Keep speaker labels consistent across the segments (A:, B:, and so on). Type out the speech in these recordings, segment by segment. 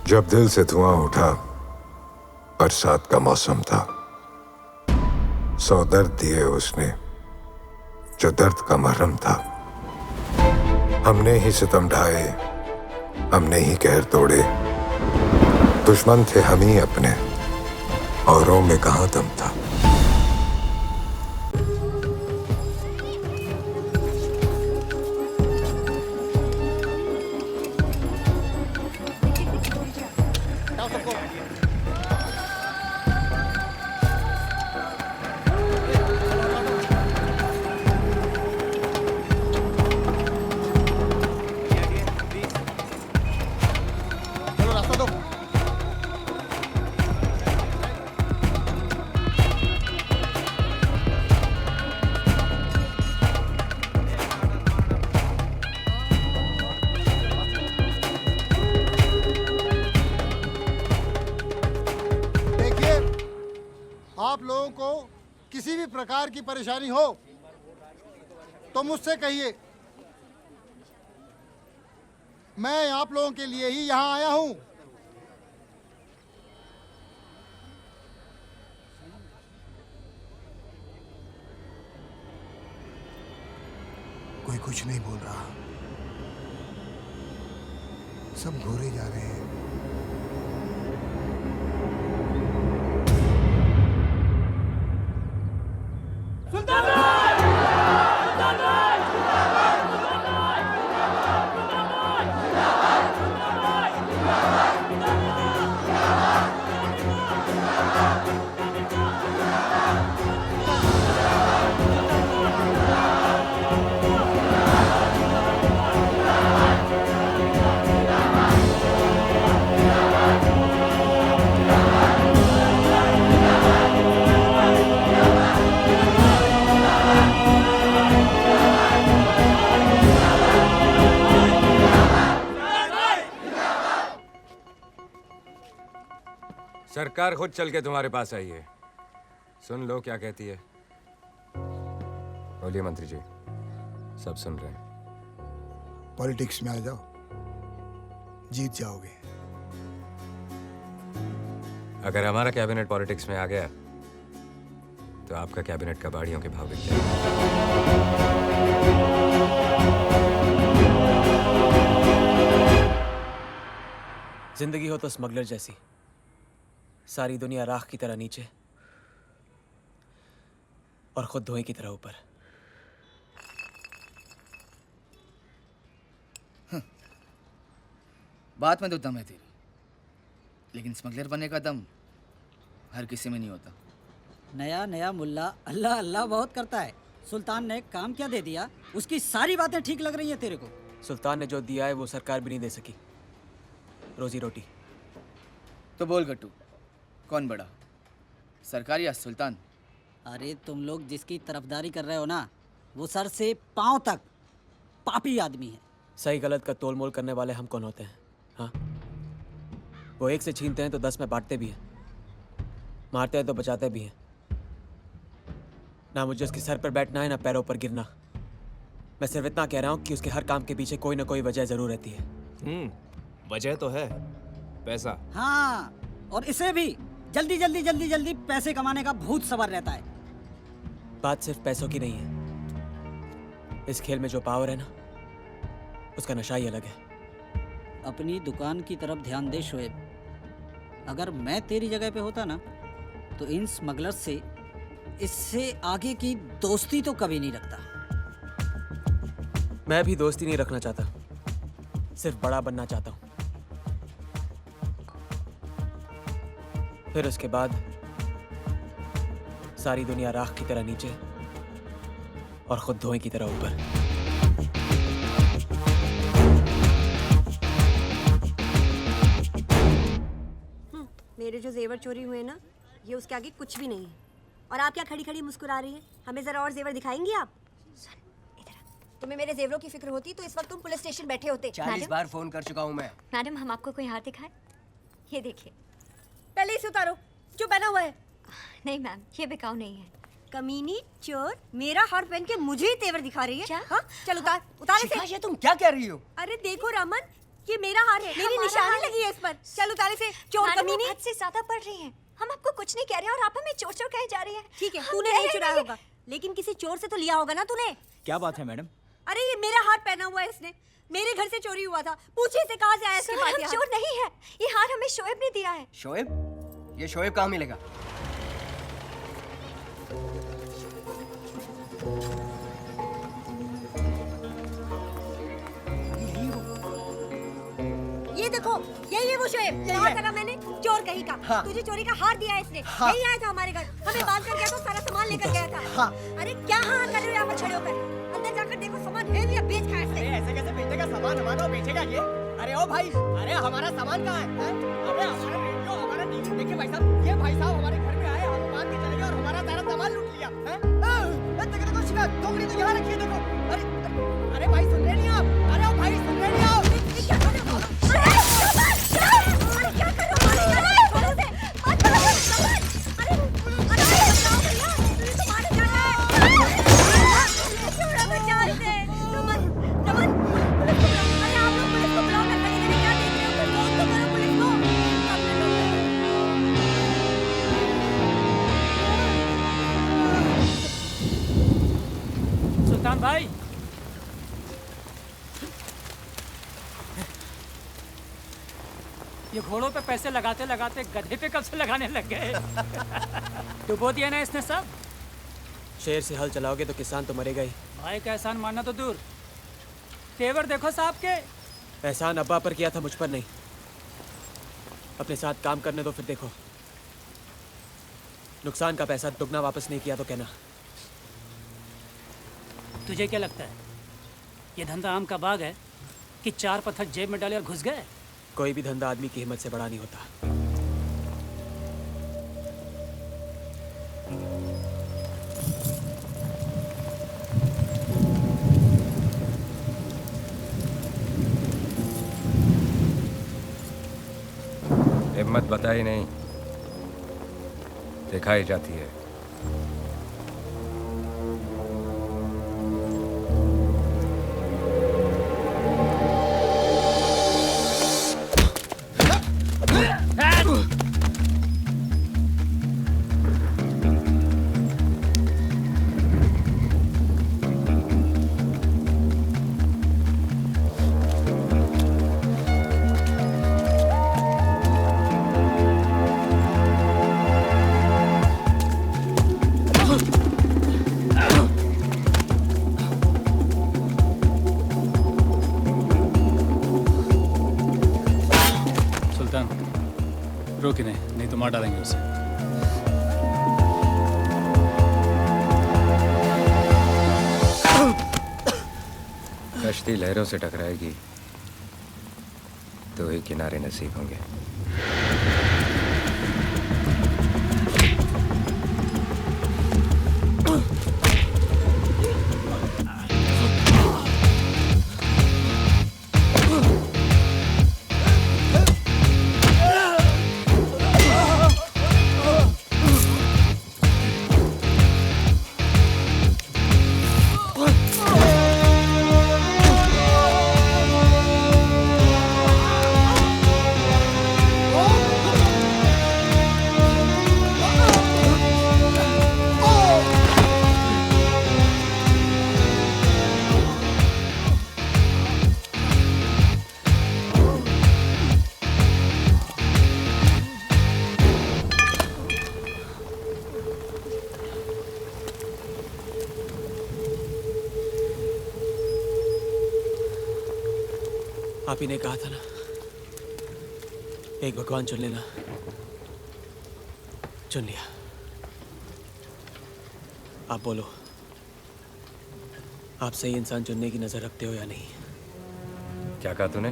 A: जब दिल से धुआं उठा, बरसात का मौसम था। 100 दर्द दिए उसने, जो दर्द का मरहम था। हमने ही सितम ढाए, हमने ही कहर तोड़े। दुश्मन थे हम ही अपने, औरों में कहां दम था।
B: आप लोगों को किसी भी प्रकार की परेशानी हो तो मुझसे कहिए। मैं आप लोगों के लिए ही यहाँ आया हूँ। कोई कुछ नहीं बोल रहा, सब घूरे जा रहे हैं।
C: सरकार खुद चल के तुम्हारे पास आई है। सुन लो क्या कहती है। बोलिए मंत्री जी, सब सुन रहे हैं।
B: पॉलिटिक्स में आ जाओ, जीत जाओगे।
C: अगर हमारा कैबिनेट पॉलिटिक्स में आ गया तो आपका कैबिनेट कबाड़ियों के भाव बिक जाएगा।
D: जिंदगी हो तो स्मगलर जैसी, सारी दुनिया राख की तरह नीचे और खुद धुएं की तरह ऊपर।
E: बात में तो दम है तेरी, लेकिन स्मगलर बनने का दम हर किसी में नहीं होता।
F: नया नया मुल्ला अल्लाह अल्लाह बहुत करता है। सुल्तान ने काम क्या दे दिया, उसकी सारी बातें ठीक लग रही हैं तेरे को।
D: सुल्तान ने जो दिया है वो सरकार भी नहीं दे सकी, रोजी रोटी।
E: तो बोल गट्टू, कौन बड़ा, सरकार या सुल्तान?
F: अरे तुम लोग जिसकी तरफदारी कर रहे हो ना, वो सर से पांव तक पापी आदमी है।
D: सही गलत का तोल मोल करने वाले हम कौन होते हैं? हाँ, वो एक से छीनते हैं तो 10 में बांटते भी हैं, मारते हैं तो बचाते भी हैं। ना मुझे उसके सर पर बैठना है ना पैरों पर गिरना। मैं सिर्फ इतना कह रहा हूँ कि उसके हर काम के पीछे कोई ना कोई वजह जरूर रहती है।
G: वजह तो है पैसा।
F: हाँ, और इसे भी जल्दी जल्दी जल्दी जल्दी पैसे कमाने का भूत सवार रहता है।
D: बात सिर्फ पैसों की नहीं है, इस खेल में जो पावर है ना, उसका नशा ही अलग है।
F: अपनी दुकान की तरफ ध्यान दे शोएब। अगर मैं तेरी जगह पे होता ना, तो इन स्मगलर्स से इससे आगे की दोस्ती तो कभी नहीं रखता।
D: मैं भी दोस्ती नहीं रखना चाहता, सिर्फ बड़ा बनना चाहता हूँ। फिर उसके बाद सारी दुनिया राख की तरह नीचे और खुद धुएं की तरह ऊपर।
H: मेरे जो जेवर चोरी हुए ना, ये उसके आगे कुछ भी नहीं है। और आप क्या खड़ी खड़ी मुस्कुरा रही हैं? हमें जरा और जेवर दिखाएंगी आप? तुम्हें मेरे जेवरों की फिक्र होती तो इस वक्त तुम पुलिस स्टेशन बैठे होते।
E: 40 बार फोन कर चुका हूँ मैं।
H: मैडम, हम आपको कोई हार दिखाएं? ये देखिए। पहले इसे उतारो जो पहना हुआ है। नहीं मैम, ये बिकाऊ नहीं है। कमीनी चोर, मेरा हार पहन के मुझे ही तेवर दिखा रही है। क्या? हाँ, चल उतार उतार इसे।
E: ये तुम क्या कह रही हो?
H: अरे देखो रामन, ये मेरा हार है, मेरी निशानी लगी है इस पर। चल उतार इसे, चोर कमीनी।
I: हद से ज्यादा पढ़ रही हैं। हम आपको कुछ नहीं कह रहे हैं और आप हमें चोर चोर कहे जा रही हैं।
H: ठीक है, तूने नहीं चुराया होगा, लेकिन किसी चोर से तो लिया होगा ना तूने।
D: क्या बात है मैडम?
H: अरे ये मेरा हार पहना हुआ है इसने, मेरे घर से चोरी हुआ था। पूछिए इसे कहाँ से आया इसके
I: सर,
H: पास
I: हम
H: ये हार।
I: चोर नहीं है, ये हार हमें शोएब ने दिया है।
J: शोएब? ये शोएब कहाँ मिलेगा?
H: ये देखो, यही है वो शोएब। कहा करा मैंने, चोर कहीं का।
J: हाँ।
H: तुझे चोरी का हार दिया है इसने।
J: हाँ।
H: यही आया था हमारे घर, हमें बांध कर गया तो सारा सामान लेकर गया था।
J: हाँ।
H: अरे क्या हाँ कर रहे हो यहाँ पर खड़े होकर? अंदर जाकर देखो सामान है या बेच खाया इसने।
J: ऐसे कैसे बेचेगा सामान हमारा और बेचेगा ये? अरे ओ भाई, अरे हमारा सामान कहाँ है? अरे हमारा रेडियो, हमारा टीवी। देखिए भाई साहब, ये भाई साहब हमारे घर में आए, हम बांध के चले गए और हमारा सारा सामान लूट लिया। देखो देखो शिकायत, टोकरी तो यहाँ रखी है, देखो। अरे भाई सुन रहे नहीं आप? अरे ओ भाई सुन रहे नहीं आप?
H: क्या कर रहे हो? अरे क्या कर रहे हो? छोड़ो उसे, मत करो वो सामान। अरे बचाओ भैया, तो मारे जा रहा है। छोड़ो बचा इसे, नमन। अरे आप लोग पुलिस को बुलाओ, मैं खड़ी खड़ी क्या देख रहे हो? फिर फोन तो करो पुलिस को।
F: सुल्तान भाई, ये घोड़ों पे पैसे लगाते लगाते गधे पे कब से लगाने लग गए? डुबो दिया ना इसने सब।
D: शेर से हल चलाओगे तो किसान तो मरेगा ही।
F: भाई का एहसान मानना तो दूर, तेवर देखो साहब के।
D: एहसान अब्बा पर किया था, मुझ पर नहीं। अपने साथ काम करने दो, फिर देखो। नुकसान का पैसा दुगना वापस नहीं किया तो कहना।
F: तुझे क्या लगता है ये धंधा आम का बाग है कि 4 पत्थर जेब में डाले और घुस गए?
D: कोई भी धंधा आदमी की हिम्मत से बड़ा नहीं होता।
C: हिम्मत बताई नहीं, दिखाई जाती है।
G: रोके नहीं तो मार डालेंगे उसे।
C: कश्ती लहरों से टकराएगी तो ही किनारे नसीब होंगे।
D: आप ही ने कहा था ना, एक भगवान चुन लेना। चुन लिया। आप बोलो, आप सही इंसान चुनने की नजर रखते हो या नहीं?
C: क्या कहा तूने?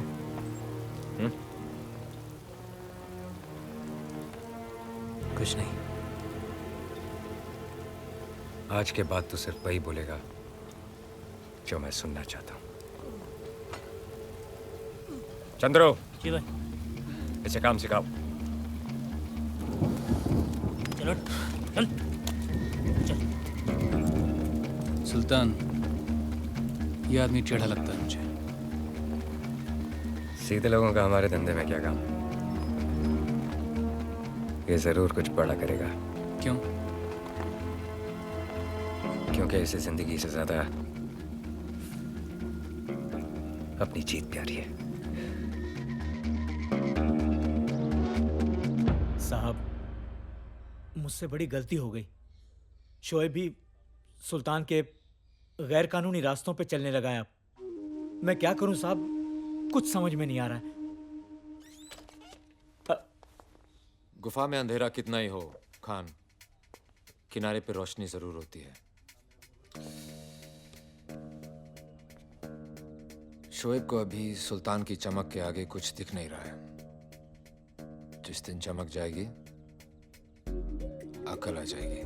D: कुछ नहीं।
C: आज के बाद तू सिर्फ वही बोलेगा जो मैं सुनना चाहता हूँ। चंद्रो,
F: जी भाई।
C: इसे काम सिखाओ।
F: चलो चल चल।
G: सुल्तान, ये आदमी टेढ़ा लगता है मुझे।
C: सीधे लोगों का हमारे धंधे में क्या काम? ये जरूर कुछ बड़ा करेगा,
G: क्यों?
C: क्योंकि इसे जिंदगी से ज्यादा अपनी जीत प्यारी है।
J: साहब, मुझसे बड़ी गलती हो गई। शोएब भी सुल्तान के गैर कानूनी रास्तों पे चलने लगा है अब। मैं क्या करूं साहब, कुछ समझ में नहीं आ रहा है।
K: गुफा में अंधेरा कितना ही हो खान, किनारे पे रोशनी जरूर होती है। शोएब को अभी सुल्तान की चमक के आगे कुछ दिख नहीं रहा है। जिस दिन चमक जाएगी, अकल आ जाएगी,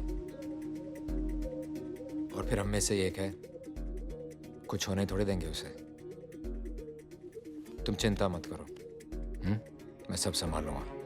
K: और फिर हम में से एक है, कुछ होने थोड़े देंगे उसे। तुम चिंता मत करो, मैं सब संभाल लूंगा।